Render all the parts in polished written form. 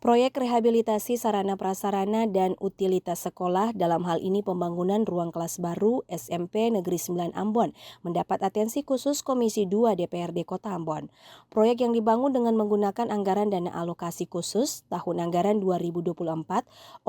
Proyek rehabilitasi sarana prasarana dan utilitas sekolah, dalam hal ini pembangunan ruang kelas baru SMP Negeri 9 Ambon, mendapat atensi khusus Komisi 2 DPRD Kota Ambon. Proyek yang dibangun dengan menggunakan anggaran dana alokasi khusus tahun anggaran 2024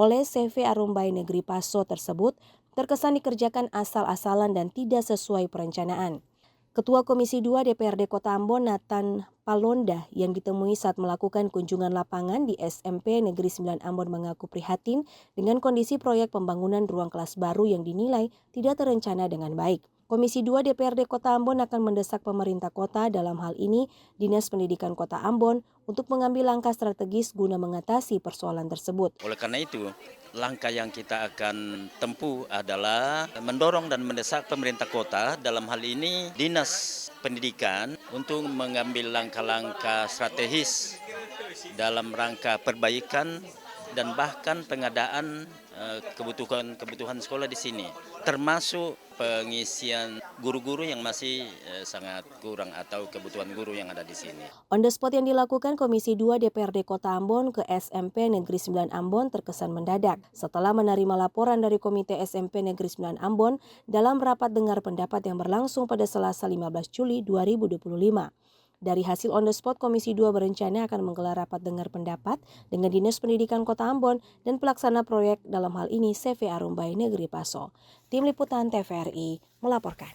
oleh CV Arumbai Negeri Paso tersebut terkesan dikerjakan asal-asalan dan tidak sesuai perencanaan. Ketua Komisi 2 DPRD Kota Ambon, Nathan Palonda, yang ditemui saat melakukan kunjungan lapangan di SMP Negeri 9 Ambon mengaku prihatin dengan kondisi proyek pembangunan ruang kelas baru yang dinilai tidak terencana dengan baik. Komisi 2 DPRD Kota Ambon akan mendesak pemerintah kota, dalam hal ini Dinas Pendidikan Kota Ambon, untuk mengambil langkah strategis guna mengatasi persoalan tersebut. Oleh karena itu, langkah yang kita akan tempuh adalah mendorong dan mendesak pemerintah kota, dalam hal ini Dinas Pendidikan, untuk mengambil langkah-langkah strategis dalam rangka perbaikan dan bahkan pengadaan kebutuhan sekolah di sini, termasuk pengisian guru-guru yang masih sangat kurang atau kebutuhan guru yang ada di sini. On the spot yang dilakukan Komisi 2 DPRD Kota Ambon ke SMP Negeri 9 Ambon terkesan mendadak setelah menerima laporan dari Komite SMP Negeri 9 Ambon dalam rapat dengar pendapat yang berlangsung pada Selasa 15 Juli 2025. Dari hasil on the spot, Komisi 2 berencana akan menggelar rapat dengar pendapat dengan Dinas Pendidikan Kota Ambon dan pelaksana proyek, dalam hal ini CV Arumbai Negeri Paso. Tim Liputan TVRI melaporkan.